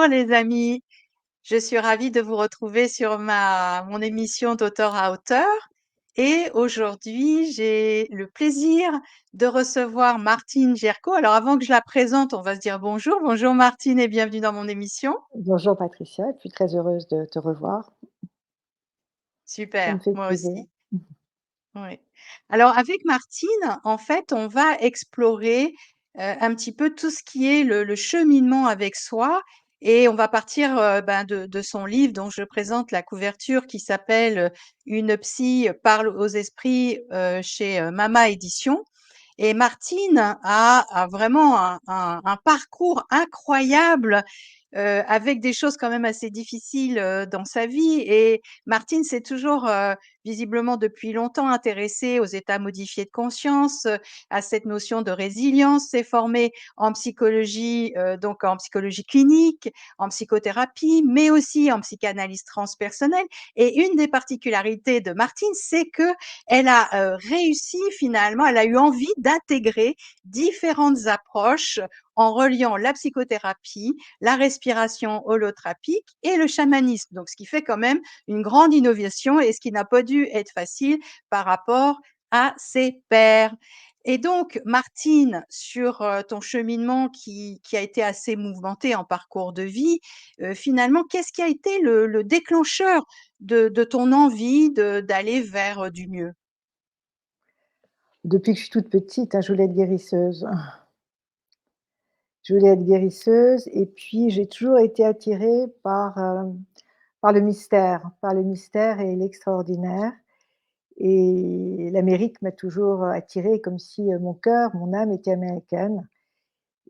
Bonjour les amis, je suis ravie de vous retrouver sur mon émission d'Auteur à Auteur. Et aujourd'hui, j'ai le plaisir de recevoir Martine Gerco. Alors avant que je la présente, on va se dire bonjour. Bonjour Martine et bienvenue dans mon émission. Bonjour Patricia, je suis très heureuse de te revoir. Ça me Super, fait moi plaisir. aussi. Oui. Alors avec Martine, en fait, on va explorer un petit peu tout ce qui est le cheminement avec soi et on va partir de son livre dont je présente la couverture qui s'appelle Une psy parle aux esprits chez Mama Édition. Et Martine a vraiment un parcours incroyable avec des choses quand même assez difficiles dans sa vie. Et Martine s'est toujours visiblement depuis longtemps intéressée aux états modifiés de conscience, à cette notion de résilience, s'est formée en psychologie, donc en psychologie clinique, en psychothérapie, mais aussi en psychanalyse transpersonnelle. Et une des particularités de Martine, c'est que elle a réussi finalement, elle a eu envie d'intégrer différentes approches en reliant la psychothérapie, la respiration holotropique et le chamanisme. Donc, ce qui fait quand même une grande innovation et ce qui n'a pas dû être facile par rapport à ses pairs. Et donc, Martine, sur ton cheminement qui a été assez mouvementé en parcours de vie, finalement, qu'est-ce qui a été le déclencheur de ton envie d'aller vers du mieux? Depuis que je suis toute petite, je voulais être guérisseuse. Je voulais être guérisseuse et puis j'ai toujours été attirée par le mystère et l'extraordinaire et l'Amérique m'a toujours attirée comme si, mon cœur, mon âme était américaine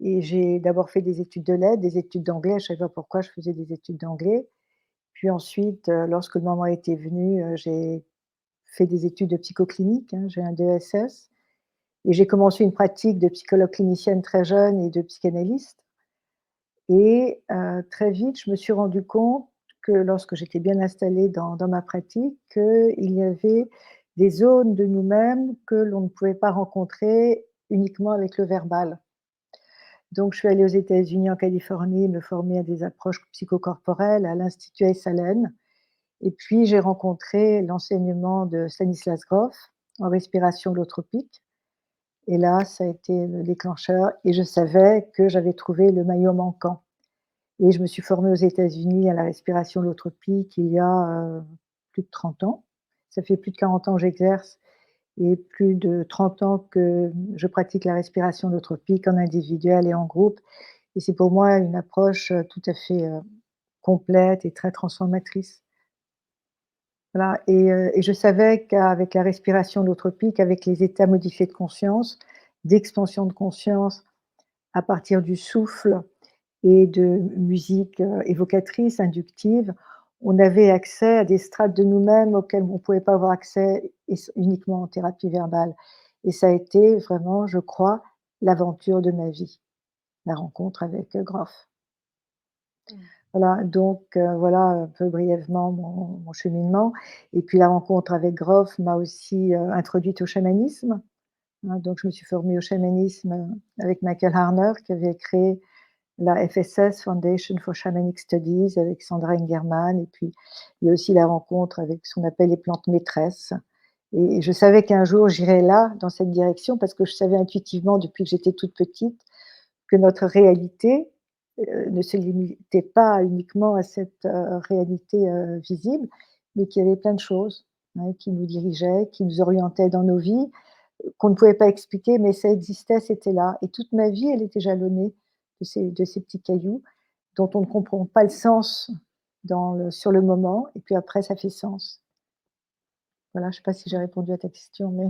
et j'ai d'abord fait des études de lettres, des études d'anglais, je savais pas pourquoi je faisais des études d'anglais. Puis ensuite, lorsque le moment était venu, j'ai fait des études de psychoclinique, j'ai un DESS. Et j'ai commencé une pratique de psychologue clinicienne très jeune et de psychanalyste et très vite, je me suis rendu compte que lorsque j'étais bien installée dans ma pratique, qu'il y avait des zones de nous-mêmes que l'on ne pouvait pas rencontrer uniquement avec le verbal. Donc je suis allée aux États-Unis, en Californie, me former à des approches psychocorporelles à l'Institut Esalen et puis j'ai rencontré l'enseignement de Stanislas Grof en respiration holotropique. Et là, ça a été le déclencheur et je savais que j'avais trouvé le maillot manquant et je me suis formée aux États-Unis à la respiration holotropique il y a, plus de 30 ans. Ça fait plus de 40 ans que j'exerce et plus de 30 ans que je pratique la respiration holotropique en individuel et en groupe et c'est pour moi une approche, tout à fait, complète et très transformatrice. Voilà et je savais qu'avec la respiration holotropique, avec les états modifiés de conscience, d'expansion de conscience à partir du souffle et de musique, évocatrice, inductive, on avait accès à des strates de nous-mêmes auxquelles on ne pouvait pas avoir accès uniquement en thérapie verbale et ça a été vraiment, je crois, l'aventure de ma vie, la rencontre avec, Grof. Mmh. Voilà, donc voilà un peu brièvement mon cheminement et puis la rencontre avec Grof m'a aussi, introduite au chamanisme, donc je me suis formée au chamanisme, avec Michael Harner qui avait créé la FSS, Foundation for Shamanic Studies, avec Sandra Ingerman et puis il y a aussi la rencontre avec ce qu'on appelle les plantes maîtresses et je savais qu'un jour j'irais là, dans cette direction parce que je savais intuitivement depuis que j'étais toute petite que notre réalité, ne se limitait pas uniquement à cette, réalité, visible, mais qu'il y avait plein de choses, qui nous dirigeaient, qui nous orientaient dans nos vies, qu'on ne pouvait pas expliquer, mais ça existait, c'était là et toute ma vie, elle était jalonnée de ces petits cailloux dont on ne comprend pas le sens sur le moment et puis après ça fait sens. Voilà, je ne sais pas si j'ai répondu à ta question, mais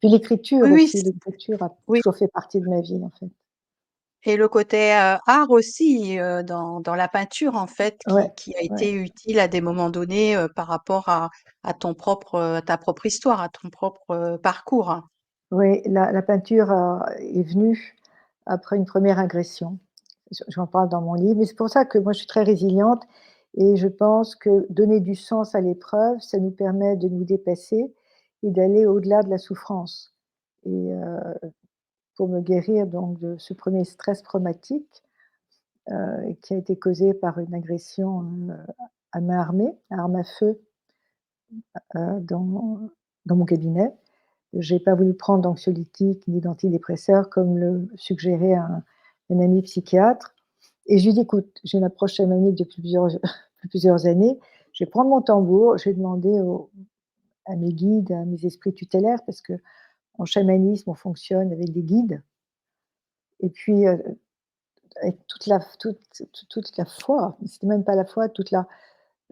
puis l'écriture Oui, oui, aussi, l'écriture a oui. toujours fait partie de ma vie, en fait. Et le côté art aussi dans la peinture en fait Ouais, qui a ouais. été utile à des moments donnés par rapport à à ta propre histoire, à ton propre parcours, hein. Oui, la peinture, est venue après une première agression. J'en parle dans mon livre, mais c'est pour ça que moi je suis très résiliente et je pense que donner du sens à l'épreuve, ça nous permet de nous dépasser et d'aller au-delà de la souffrance et pour me guérir donc de ce premier stress traumatique, qui a été causée par une agression, à main armée, à arme à feu, dans mon cabinet. J'ai pas voulu prendre d'anxiolytiques ni d'antidépresseurs comme le suggérait un ami psychiatre et je lui ai dit: «Écoute, j'ai une approche chamanique depuis depuis plusieurs années, je vais prendre mon tambour, je vais demander à mes guides, à mes esprits tutélaires» parce qu'en chamanisme, on fonctionne avec des guides et puis, avec toute la foi, c'était même pas la foi,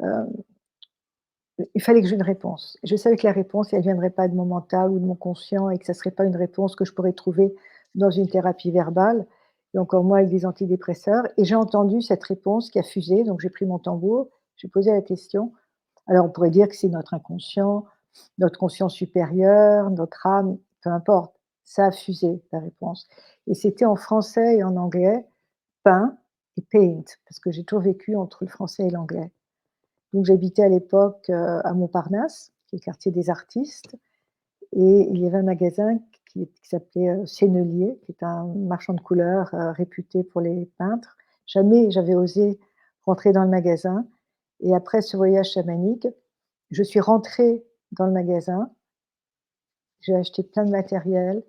heu, il fallait que j'ai une réponse. Je savais que la réponse, elle viendrait pas de mon mental ou de mon conscient et que ça serait pas une réponse que je pourrais trouver dans une thérapie verbale et encore moins avec des antidépresseurs et j'ai entendu cette réponse qui a fusé, donc j'ai pris mon tambour, j'ai posé la question. Alors on pourrait dire que c'est notre inconscient, notre conscience supérieure, notre âme, peu importe. Ça a fusé la réponse et c'était en français et en anglais, peint et paint, parce que j'ai toujours vécu entre le français et l'anglais. Donc j'habitais à l'époque, à Montparnasse, qui est le quartier des artistes et il y avait un magasin qui s'appelait, Sennelier, qui est un marchand de couleurs, réputé pour les peintres. Jamais j'avais osé rentrer dans le magasin et après ce voyage chamanique, je suis rentrée dans le magasin, j'ai acheté plein de matériel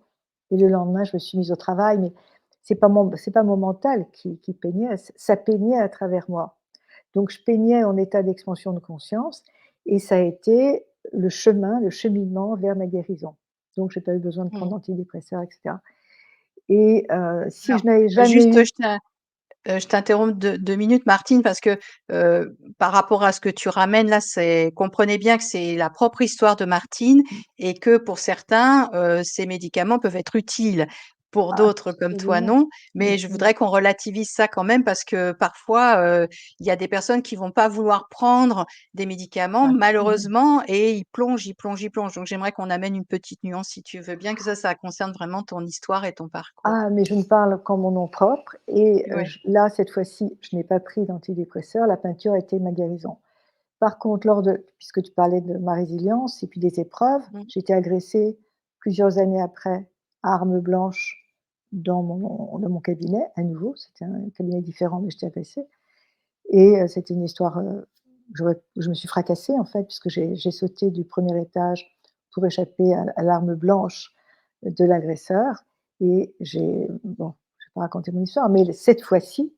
et le lendemain, je me suis mise au travail, mais c'est pas mon mental qui peignait, ça peignait à travers moi. Donc je peignais en état d'expansion de conscience et ça a été le chemin, le cheminement vers ma guérison. Donc j'ai pas eu besoin de prendre Mmh. d'antidépresseurs et cetera et si Alors, je n'avais jamais juste, eu je t'interromps 2 minutes Martine parce que, par rapport à ce que tu ramènes là, c'est comprenez bien que c'est la propre histoire de Martine et que pour certains, ces médicaments peuvent être utiles. Pour d'autres comme toi, absolument, non. mmh Mais je mh. voudrais qu'on relativise ça quand même parce que parfois, il y a des personnes qui vont pas vouloir prendre des médicaments Absolument. malheureusement et ils plongent, ils plongent, ils plongent. Donc j'aimerais qu'on amène une petite nuance si tu veux bien, que ça concerne vraiment ton histoire et ton parcours. Ah mais je ne parle qu'en mon nom propre et Ouais. j là, cette fois-ci, je n'ai pas pris d'antidépresseurs, la peinture a été ma guérison. Par contre, puisque tu parlais de ma résilience et puis des épreuves, Mmh. j'ai été agressée plusieurs années après à arme blanche dans mon cabinet, à nouveau, c'était un cabinet différent, mais j'étais agressée et c'était une histoire, je me suis fracassée en fait, puisque j'ai sauté du premier étage pour échapper à l'arme blanche de l'agresseur et bon, je vais pas raconter mon histoire, mais cette fois-ci,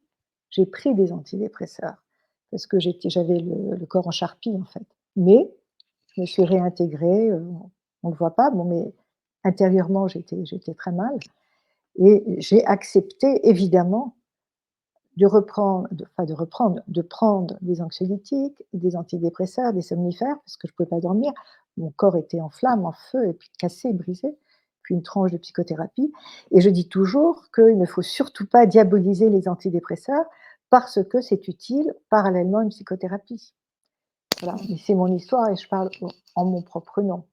j'ai pris des antidépresseurs parce que j'avais le corps en charpie, en fait. Mais je me suis réintégrée, on le voit pas, bon, mais intérieurement, j'étais très mal et j'ai accepté évidemment de prendre des anxiolytiques, des antidépresseurs, des somnifères parce que je pouvais pas dormir. Mon corps était en flammes, en feu et puis cassé, brisé, puis une tranche de psychothérapie et je dis toujours qu'il ne faut surtout pas diaboliser les antidépresseurs parce que c'est utile parallèlement à une psychothérapie. Voilà, mais c'est mon histoire et je parle en mon propre nom.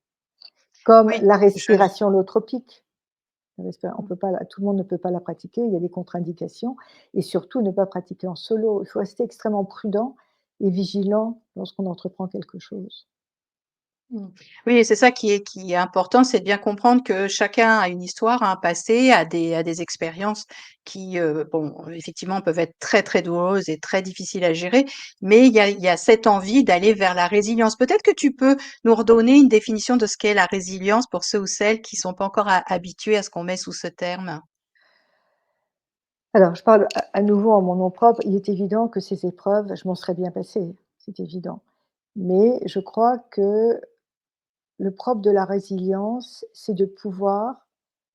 Comme Oui, la je respiration holotropique. On mmh. peut pas tout le monde ne peut pas la pratiquer, il y a des contre-indications et surtout ne pas pratiquer en solo. Il faut rester extrêmement prudent et vigilant lorsqu'on entreprend quelque chose. Mmh. Oui, c'est ça qui est important, c'est de bien comprendre que chacun a une histoire, a un passé, a des expériences qui, bon, effectivement, peuvent être très, très douloureuses et très difficiles à gérer, mais il y a cette envie d'aller vers la résilience. Peut-être que tu peux nous redonner une définition de ce qu'est la résilience pour ceux ou celles qui sont pas encore habitués à ce qu'on met sous ce terme? Alors je parle à nouveau en mon nom propre, il est évident que ces épreuves, je m'en serais bien passée, c'est évident. Mais je crois que le propre de la résilience, c'est de pouvoir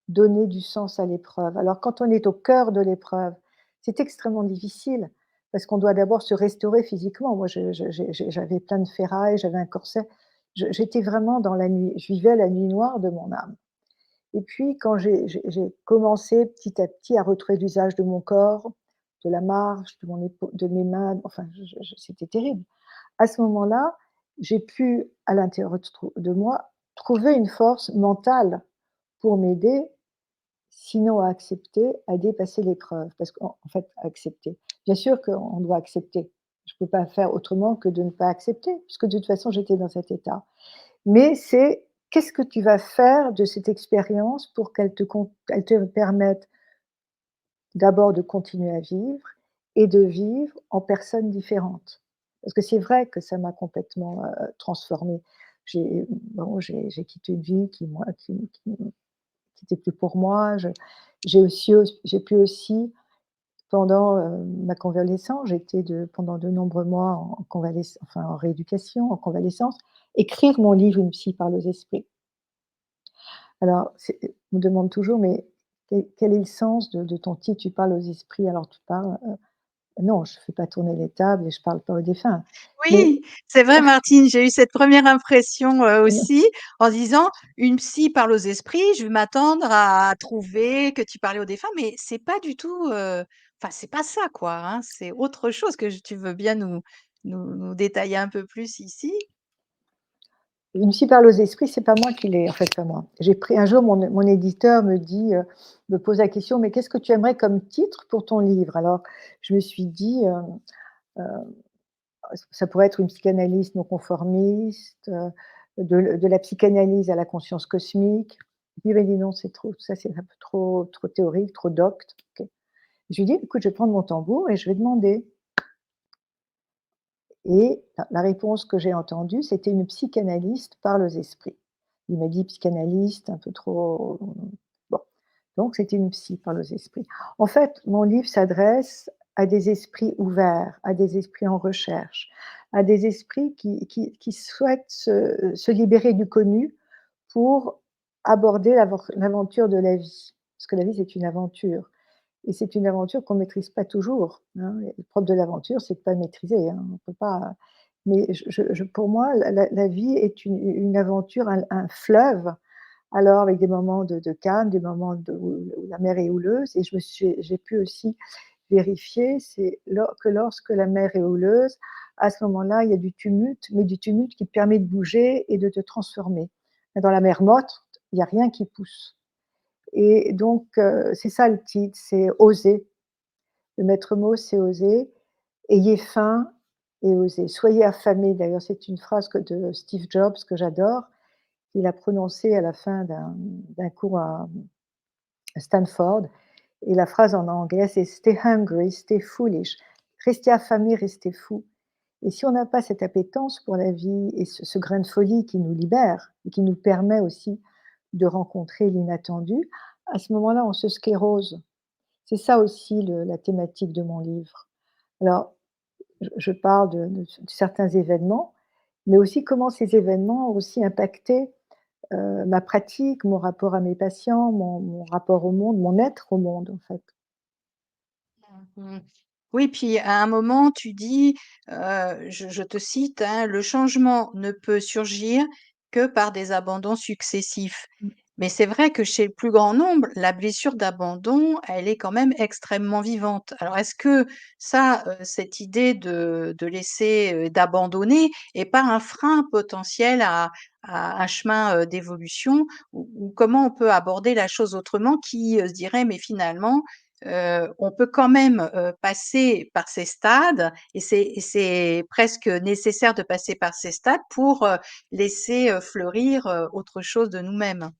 donner du sens à l'épreuve. Alors quand on est au cœur de l'épreuve, c'est extrêmement difficile parce qu'on doit d'abord se restaurer physiquement. Moi, j'avais plein de ferrailles, j'avais un corset. J'étais vraiment dans la nuit. Je vivais la nuit noire de mon âme. Et puis quand j'ai commencé petit à petit à retrouver l'usage de mon corps, de la marche, de mes mains, enfin, c'était terrible. À ce moment-là, j'ai pu, à l'intérieur de moi, trouver une force mentale pour m'aider, sinon à accepter, à dépasser l'épreuve. Parce qu'en fait, accepter. Bien sûr qu'on doit accepter. Je ne peux pas faire autrement que de ne pas accepter, puisque de toute façon, j'étais dans cet état. Mais c'est qu'est-ce que tu vas faire de cette expérience pour elle te permette d'abord de continuer à vivre et de vivre en personne différente. Parce que c'est vrai que ça m'a complètement, transformée. J'ai quitté une vie qui était plus pour moi. J'ai pu aussi pendant, ma convalescence, j'étais pendant de nombreux mois en rééducation, en convalescence, écrire mon livre «Une psy parle aux esprits». Alors on me demande toujours: «Mais quel est le sens de ton titre? Tu parles aux esprits, alors tu parles». Non, je fais pas tourner les tables et je parle pas aux défunts. Mais Oui, c'est vrai Martine, j'ai eu cette première impression, aussi, en disant: «Une psy parle aux esprits», je vais m'attendre à trouver que tu parlais aux défunts, mais c'est pas du tout, enfin c'est pas ça quoi, hein, c'est autre chose que tu veux bien nous détailler un peu plus ici? une psy parle aux esprits, c'est pas moi qui l'ai en fait, pas moi. J'ai pris un jour mon éditeur me pose la question: «Mais qu'est-ce que tu aimerais comme titre pour ton livre?» Alors je me suis dit, heu ça pourrait être une psychanalyse non conformiste, de la psychanalyse à la conscience cosmique. Il m'a dit: «Non, c'est trop, ça c'est un peu trop théorique, trop docte». OK. Je lui ai dit: «Écoute, je vais prendre mon tambour et je vais demander». Et la réponse que j'ai entendue, c'était: «Une psychanalyste parle aux esprits». Il m'a dit: «Psychanalyste, un peu trop». Bon, donc c'était une psy parle aux esprits. En fait, mon livre s'adresse à des esprits ouverts, à des esprits en recherche, à des esprits qui souhaitent se libérer du connu pour aborder l'aventure de la vie. Parce que la vie, c'est une aventure. Et c'est une aventure qu'on ne maîtrise pas toujours, hein. Et le propre de l'aventure, c'est de pas maîtriser, hein. On peut pas, mais pour moi, la vie est une aventure, un fleuve, alors avec des moments de calme, des moments où la mer est houleuse. Et j'ai pu aussi vérifier, que lorsque la mer est houleuse, à ce moment-là, il y a du tumulte, mais du tumulte qui te permet de bouger et de te transformer. Dans la mer morte, il y a rien qui pousse. Et donc c'est ça le titre, c'est oser. Le maître mot, c'est oser. Ayez faim et osez. Soyez affamés. D'ailleurs, c'est une phrase de Steve Jobs que j'adore. Il a prononcée à la fin d'un cours à Stanford. Et la phrase en anglais, c'est Stay hungry, stay foolish. Restez affamés, restez fous. Et si on n'a pas cette appétence pour la vie et ce grain de folie qui nous libère et qui nous permet aussi de rencontrer l'inattendu, à ce moment-là, on se sclérose. C'est ça aussi la thématique de mon livre. Alors, je parle de certains événements, mais aussi comment ces événements ont aussi impacté, ma pratique, mon rapport à mes patients, mon rapport au monde, mon être au monde, en fait. Mmh. Oui, puis à un moment, tu dis, je te cite, hein: «Le changement ne peut surgir que par des abandons successifs». Mmh. Mais c'est vrai que chez le plus grand nombre, la blessure d'abandon, elle est quand même extrêmement vivante. Alors est-ce que ça, cette idée de laisser, d'abandonner est pas un frein potentiel à un chemin, d'évolution? Ou comment on peut aborder la chose autrement qui, se dirait: «Mais finalement, on peut quand même, passer par ces stades et c'est presque nécessaire de passer par ces stades pour, laisser, fleurir, autre chose de nous-mêmes.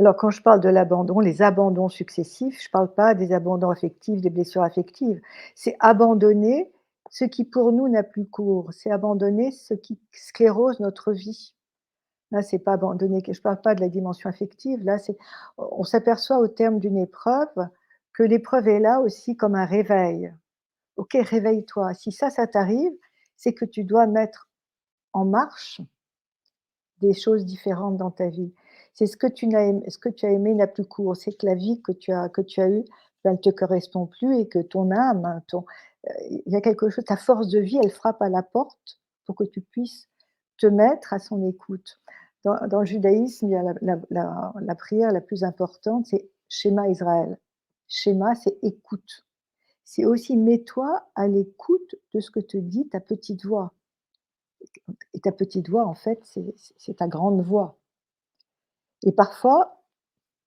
Alors quand je parle de l'abandon, les abandons successifs, je ne parle pas des abandons affectifs, des blessures affectives. C'est abandonner ce qui pour nous n'a plus cours, c'est abandonner ce qui sclérose notre vie. Là, c'est pas abandonner, je parle pas de la dimension affective, là, on s'aperçoit au terme d'une épreuve que l'épreuve est là aussi comme un réveil. OK, réveille-toi. Si ça t'arrive, c'est que tu dois mettre en marche des choses différentes dans ta vie. C'est ce que tu as aimé n'a plus cours. C'est que la vie que tu as eue, ben, elle te correspond plus et que ton âme, hein, il y a quelque chose, ta force de vie, elle frappe à la porte pour que tu puisses te mettre à son écoute. Dans le judaïsme, il y a la prière la plus importante, c'est Shema Israël. Shema, c'est écoute. C'est aussi mets-toi à l'écoute de ce que te dit ta petite voix. Et ta petite voix, en fait, c'est ta grande voix. Et parfois,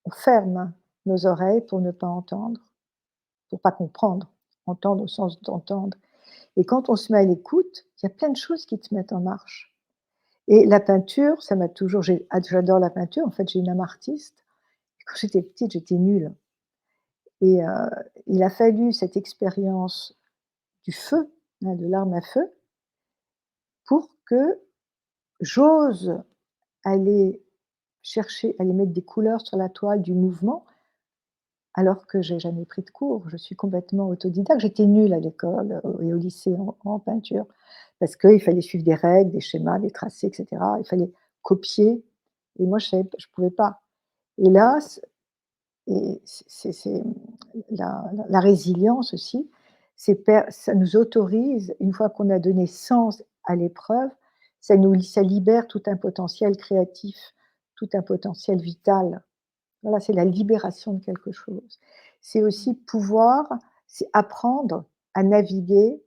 on ferme nos oreilles pour ne pas entendre, pour pas comprendre. Entendre au sens d'entendre. Et quand on se met à l'écoute, il y a plein de choses qui te mettent en marche. Et la peinture, ça m'a toujours j'adore la peinture, en fait, j'ai une âme artiste. Quand j'étais petite, j'étais nulle. et il a fallu cette expérience du feu, hein, de l'arme à feu, pour que j'ose aller chercher, aller mettre des couleurs sur la toile du mouvement, alors que j'ai jamais pris de cours. Je suis complètement autodidacte. J'étais nulle à l'école, et au lycée en peinture, parce qu'il fallait suivre des règles, des schémas, des tracés et cetera. Il fallait copier et moi je pouvais pas. Et là, la résilience aussi, ça nous autorise, une fois qu'on a donné sens à l'épreuve, ça libère tout un potentiel créatif, tout un potentiel vital. Voilà, c'est la libération de quelque chose. C'est aussi pouvoir, c'est apprendre à naviguer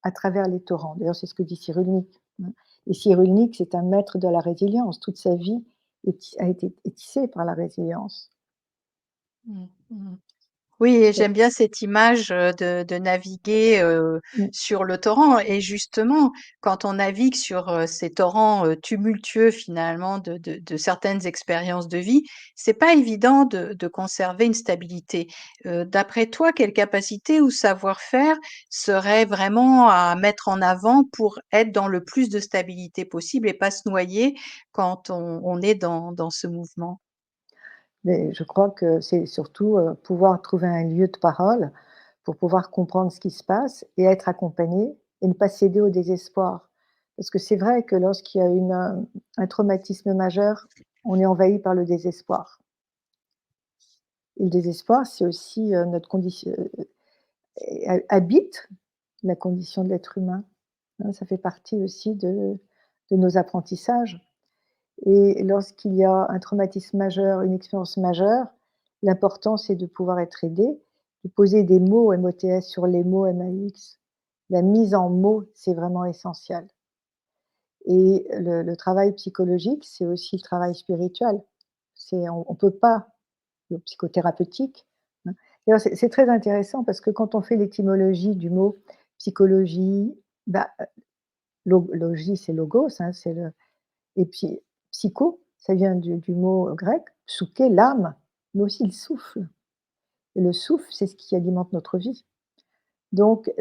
à travers les torrents. D'ailleurs, c'est ce que dit Cyrulnik, hein. Et Cyrulnik, c'est un maître de la résilience. Toute sa vie est tissée par la résilience. Mmh, mmh. Oui et j'aime bien cette image, de naviguer, Mmh. sur le torrent et justement, quand on navigue sur, ces torrents, tumultueux finalement de certaines expériences de vie, c'est pas évident de conserver une stabilité. D'après toi, quelle capacité ou savoir-faire serait vraiment à mettre en avant pour être dans le plus de stabilité possible et pas se noyer quand on est dans ce mouvement? Mais je crois que c'est surtout, pouvoir trouver un lieu de parole pour pouvoir comprendre ce qui se passe et être accompagné et ne pas céder au désespoir. Parce que c'est vrai que lorsqu'il y a un traumatisme majeur, on est envahi par le désespoir. Et le désespoir, c'est aussi, notre condition habite la condition de l'être humain, hein. Ça fait partie aussi de nos apprentissages. Et lorsqu'il y a un traumatisme majeur, une expérience majeure, l'important, c'est de pouvoir être aidé, de poser des mots MOTS sur les mots MAUX. La mise en mots, c'est vraiment essentiel. Et le travail psychologique, c'est aussi le travail spirituel. On peut pas, le psychothérapeutique, hein. D'ailleurs, c'est très intéressant parce que quand on fait l'étymologie du mot psychologie, bah, logie, c'est logos, hein, c'est le et puis psycho, ça vient du mot grec, psyché, l'âme, mais aussi le souffle. Et le souffle, c'est ce qui alimente notre vie. Donc,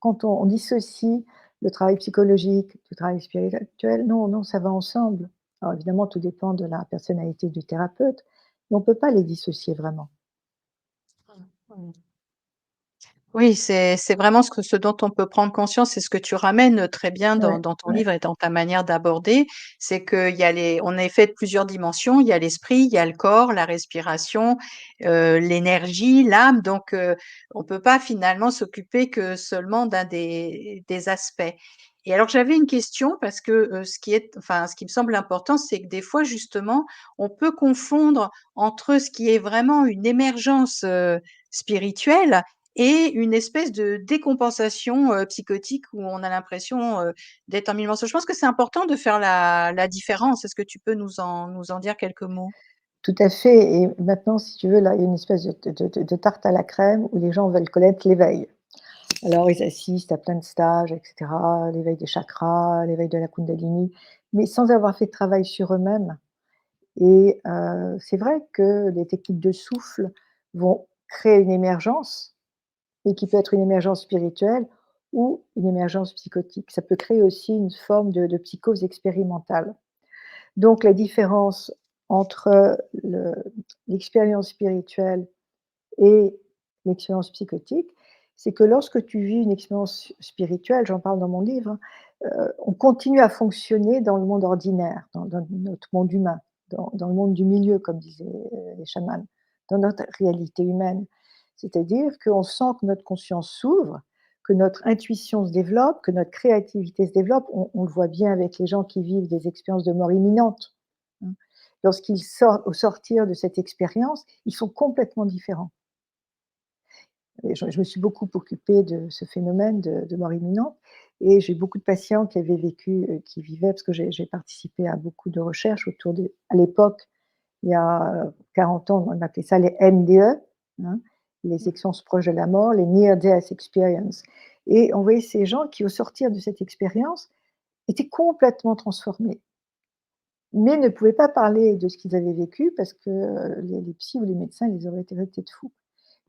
quand on dissocie le travail psychologique du travail spirituel, non, non, ça va ensemble. Alors évidemment, tout dépend de la personnalité du thérapeute, mais on ne peut pas les dissocier vraiment. Mmh. Oui, c'est vraiment ce dont on peut prendre conscience et ce que tu ramènes, très bien Ouais, dans ton ouais, livre et dans ta manière d'aborder, c'est qu'il y a on est fait de plusieurs dimensions. Il y a l'esprit, il y a le corps, la respiration, l'énergie, l'âme, donc on peut pas finalement s'occuper que seulement d'un des aspects. Et alors j'avais une question parce que, ce qui me semble important, c'est que des fois justement, on peut confondre entre ce qui est vraiment une émergence, spirituelle et une espèce de décompensation, psychotique où on a l'impression, d'être en mille morceaux. Je pense que c'est important de faire la différence. Est-ce que tu peux nous en dire quelques mots? tout à fait. Et maintenant, si tu veux, là, il y a une espèce de tarte à la crème où les gens veulent connaître l'éveil. Alors, ils assistent à plein de stages et cetera, l'éveil des chakras, l'éveil de la kundalini, mais sans avoir fait de travail sur eux-mêmes. Et c'est vrai que les techniques de souffle vont créer une émergence, et qui peut être une émergence spirituelle ou une émergence psychotique. Ça peut créer aussi une forme de psychose expérimentale. Donc la différence entre l'expérience spirituelle et l'expérience psychotique, c'est que lorsque tu vis une expérience spirituelle, j'en parle dans mon livre, hein, on continue à fonctionner dans le monde ordinaire, dans notre monde humain, dans le monde du milieu, comme disaient, les chamans, dans notre réalité humaine. C'est-à-dire qu'on sent que notre conscience s'ouvre, que notre intuition se développe, que notre créativité se développe. On le voit bien avec les gens qui vivent des expériences de mort imminente, hein. Lorsqu'ils sortent, au sortir de cette expérience, ils sont complètement différents. Et je me suis beaucoup occupée de ce phénomène de mort imminente, et j'ai beaucoup de patients qui avaient vécu, qui vivaient, parce que j'ai participé à beaucoup de recherches autour de, à l'époque, il y a 40 ans, on appelait ça les NDE, hein, les expériences proches de la mort, les Near Death Experience. Et on voyait ces gens qui, au sortir de cette expérience, étaient complètement transformés, mais ne pouvaient pas parler de ce qu'ils avaient vécu parce que les psys ou les médecins les auraient traités de fous.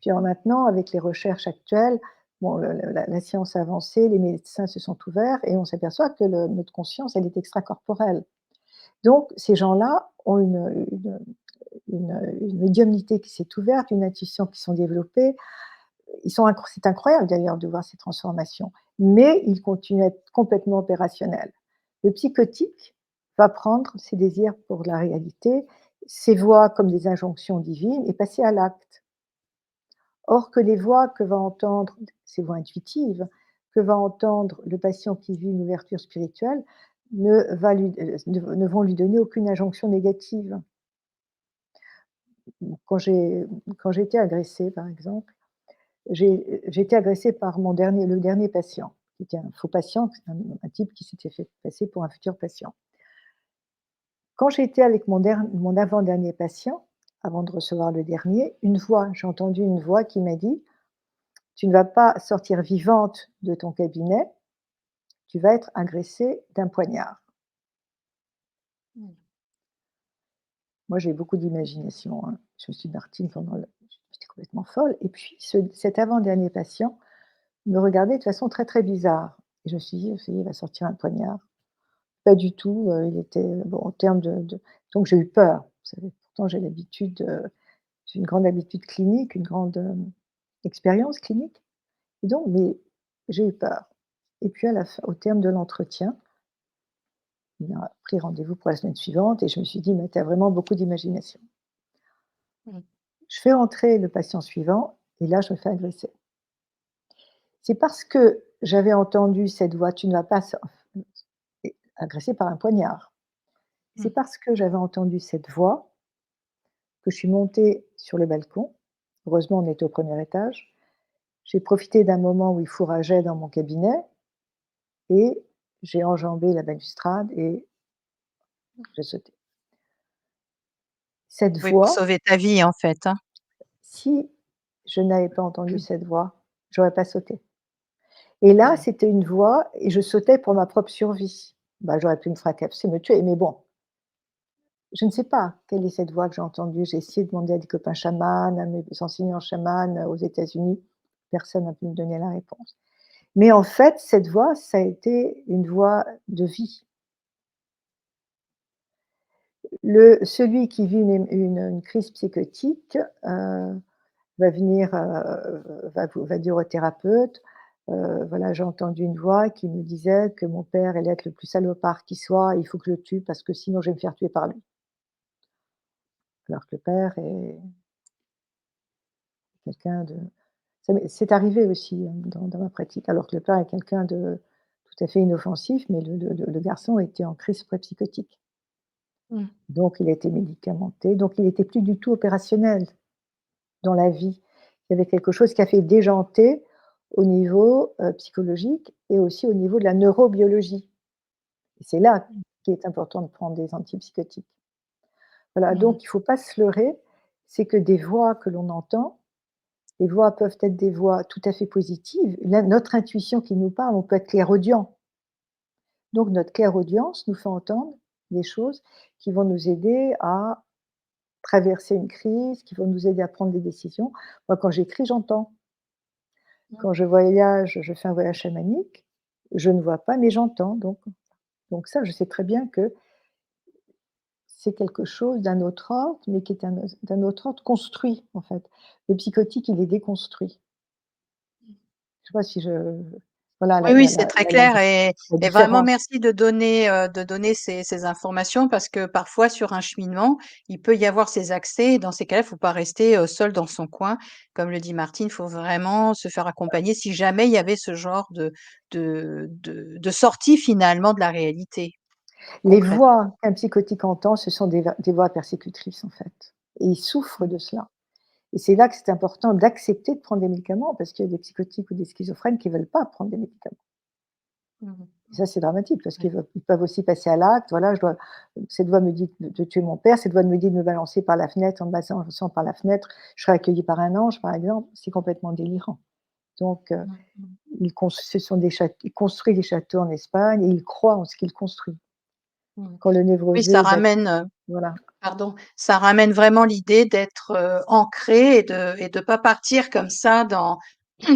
Puis alors maintenant, avec les recherches actuelles, bon, la science a avancé, les médecins se sont ouverts et on s'aperçoit que notre conscience, elle est extracorporelle. Donc ces gens-là ont une médiumnité qui s'est ouverte, une intuition qui sont développées. C'est incroyable d'ailleurs de voir ces transformations, mais ils continuent à être complètement opérationnels. Le psychotique va prendre ses désirs pour la réalité, ses voix comme des injonctions divines et passer à l'acte. Or que les voix que va entendre, ces voix intuitives, que va entendre le patient qui vit une ouverture spirituelle, ne vont lui donner aucune injonction négative. Quand j'ai été agressée, par exemple, j'ai été agressée par le dernier patient, qui était un faux patient, un type qui s'était fait passer pour un futur patient. Quand j'étais avec mon avant-dernier patient, avant de recevoir le dernier, j'ai entendu une voix qui m'a dit: «Tu ne vas pas sortir vivante de ton cabinet, tu vas être agressée d'un poignard». Mmh. Moi, j'ai beaucoup d'imagination, hein. Je me suis dit: «Martine, j'étais complètement folle» et puis cet avant-dernier patient me regardait de façon très, très bizarre et je me suis dit: «Ça y est, il va sortir un poignard». Pas du tout, il était bon en termes de donc j'ai eu peur. Vous savez, pourtant j'ai une grande habitude clinique, une grande, expérience clinique et donc mais j'ai eu peur et puis au terme de l'entretien, il m'a pris rendez-vous pour la semaine suivante et je me suis dit: «Mais tu as vraiment beaucoup d'imagination». Mmh. Je fais entrer le patient suivant et là, je me fais agresser. C'est parce que j'avais entendu cette voix: «Tu ne vas pas agressée par un poignard». Mmh. C'est parce que j'avais entendu cette voix que je suis montée sur le balcon. Heureusement, on était au premier étage. J'ai profité d'un moment où il fourrageait dans mon cabinet et j'ai enjambé la balustrade et j'ai sauté. Cette Oui, pour voix, sauver ta vie, en fait, hein? si je n'avais pas entendu cette voix, j'aurais pas sauté. Et là, Mmh. c'était une voix et je sautais pour ma propre survie. Bah, j'aurais pu me fracasser, me tuer, mais bon, je ne sais pas quelle est cette voix que j'ai entendue. J'ai essayé de demander à des copains chamans, à mes enseignants chamans, aux États-Unis. Personne n'a pu me donner la réponse. Mais en fait, cette voix, ça a été une voix de vie. Celui qui vit une crise psychotique, va venir, va dire au thérapeute, voilà, j'ai entendu une voix qui me disait que mon père allait être le plus salopard qui soit, il faut que je le tue parce que sinon je vais me faire tuer par lui. Alors que le père est quelqu'un de c'est arrivé aussi, dans ma pratique, alors que le père est quelqu'un de tout à fait inoffensif, mais le garçon était en crise pré-psychotique. Mmh. Donc il a été médicamenté, donc il était plus du tout opérationnel dans la vie. Il y avait quelque chose qui a fait déjanter au niveau, psychologique et aussi au niveau de la neurobiologie et c'est là qu'il est important de prendre des antipsychotiques. Voilà, Mmh. donc il ne faut pas se leurrer, c'est que des voix que l'on entend, les voix peuvent être des voix tout à fait positives. Notre intuition qui nous parle, on peut être clairaudient. Donc notre clairaudience nous fait entendre des choses qui vont nous aider à traverser une crise, qui vont nous aider à prendre des décisions. Moi, quand j'écris, j'entends. Mmh. Quand je voyage, je fais un voyage chamanique, je ne vois pas, mais j'entends. Donc ça, je sais très bien que c'est quelque chose d'un autre ordre, mais qui est d'un autre ordre construit, en fait. Le psychotique, il est déconstruit. Je sais pas si je voilà Oui, oui, c'est très clair la et vraiment différence. merci de donner ces informations parce que parfois sur un cheminement, il peut y avoir ces accès et dans ces cas-là, il faut pas rester, seul dans son coin. Comme le dit Martine, il faut vraiment se faire accompagner si jamais il y avait ce genre de sortie finalement de la réalité Les concrète. voix qu'un psychotique entend, ce sont des voix persécutrices, en fait et il souffre Mmh. de cela et c'est là que c'est important d'accepter de prendre des médicaments parce qu'il y a des psychotiques ou des schizophrènes qui veulent pas prendre des médicaments. Mmh. Et ça, c'est dramatique parce Ouais. ils peuvent aussi passer à l'acte. Voilà, cette voix me dit de tuer mon père, cette voix me dit de me balancer par la fenêtre, en me balançant par la fenêtre, je serai accueilli par un ange, par exemple. C'est complètement délirant. Donc, Mmh mh. il construit des châteaux en Espagne et il croit en ce qu'il construit. Mmh. Quand le Oui, ça névrosé va ramène, voilà. Pardon, ça ramène vraiment l'idée d'être, ancré et de pas partir comme ça dans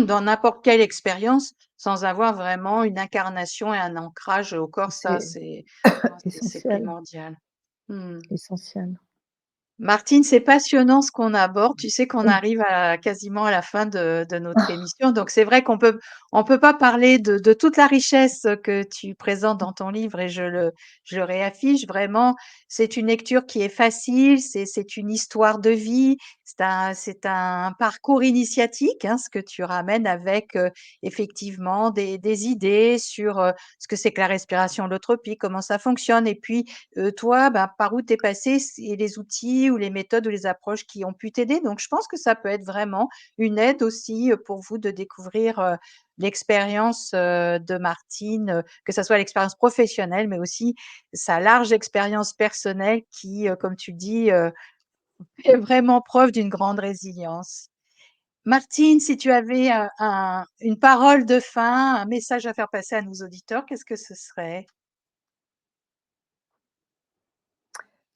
dans n'importe quelle expérience sans avoir vraiment une incarnation et un ancrage au corps. Ça, C'est c'est essentiel, primordial. Mmh. essentiel. Martine, c'est passionnant ce qu'on aborde. Tu sais qu'on arrive à quasiment à la fin de notre émission. Donc, c'est vrai on peut pas parler de toute la richesse que tu présentes dans ton livre et je le réaffiche vraiment. C'est une lecture qui est facile, c'est une histoire de vie, c'est un parcours initiatique, hein, ce que tu ramènes avec effectivement des idées sur ce que c'est que la respiration holotropique, comment ça fonctionne. Et puis, toi, ben, par où tu es passé et les outils ou les méthodes ou les approches qui ont pu t'aider. Donc, je pense que ça peut être vraiment une aide aussi pour vous de découvrir l'expérience de Martine, que ça soit l'expérience professionnelle, mais aussi sa large expérience personnelle qui, comme tu dis, fait vraiment preuve d'une grande résilience. Martine, si tu avais une parole de fin, un message à faire passer à nos auditeurs, qu'est-ce que ce serait?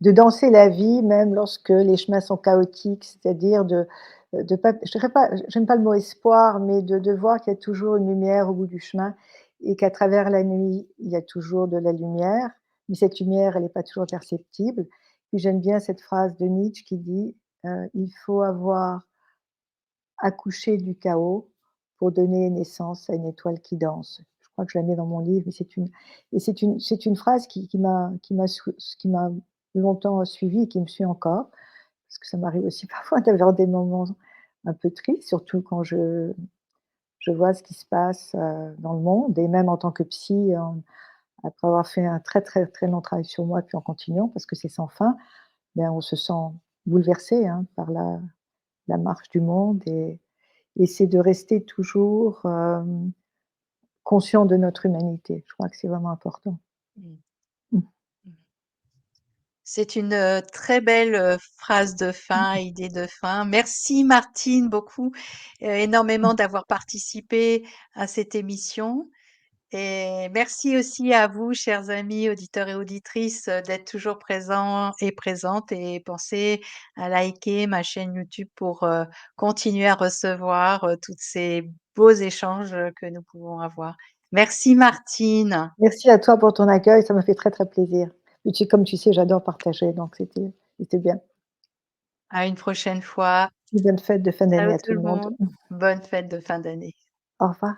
De danser la vie même lorsque les chemins sont chaotiques, c'est-à-dire de pas je dirais pas j'aime pas le mot espoir, mais de voir qu'il y a toujours une lumière au bout du chemin et qu'à travers la nuit, il y a toujours de la lumière, mais cette lumière, elle est pas toujours perceptible. Puis j'aime bien cette phrase de Nietzsche qui dit, «Il faut avoir accouché du chaos pour donner naissance à une étoile qui danse». Je crois que je la mets dans mon livre, et c'est une phrase qui m'a longtemps suivie et qui me suit encore, parce que ça m'arrive aussi parfois d'avoir des moments un peu tristes, surtout quand je vois ce qui se passe, dans le monde, et même en tant que psy, après avoir fait un très, très, très long travail sur moi, puis en continuant parce que c'est sans fin, ben, on se sent bouleversé, hein, par la marche du monde, et c'est de rester toujours, conscient de notre humanité. Je crois que c'est vraiment important. Mmh. Mmh. Mmh. C'est une, très belle, phrase de Mmh fin, mh. idée de fin. Merci Martine beaucoup, énormément d'avoir participé à cette émission et merci aussi à vous, chers amis, auditeurs et auditrices, d'être toujours présents et présentes et pensez à liker ma chaîne YouTube pour, continuer à recevoir, tous ces beaux échanges, que nous pouvons avoir. Merci Martine. Merci à toi pour ton accueil, ça m'a fait très, très plaisir. Et tu comme tu sais, j'adore partager, donc c'était bien. À une prochaine fois. Une bonne fête de fin Ciao d'année à tout tout le le monde. monde. Bonne fête de fin d'année. Au revoir.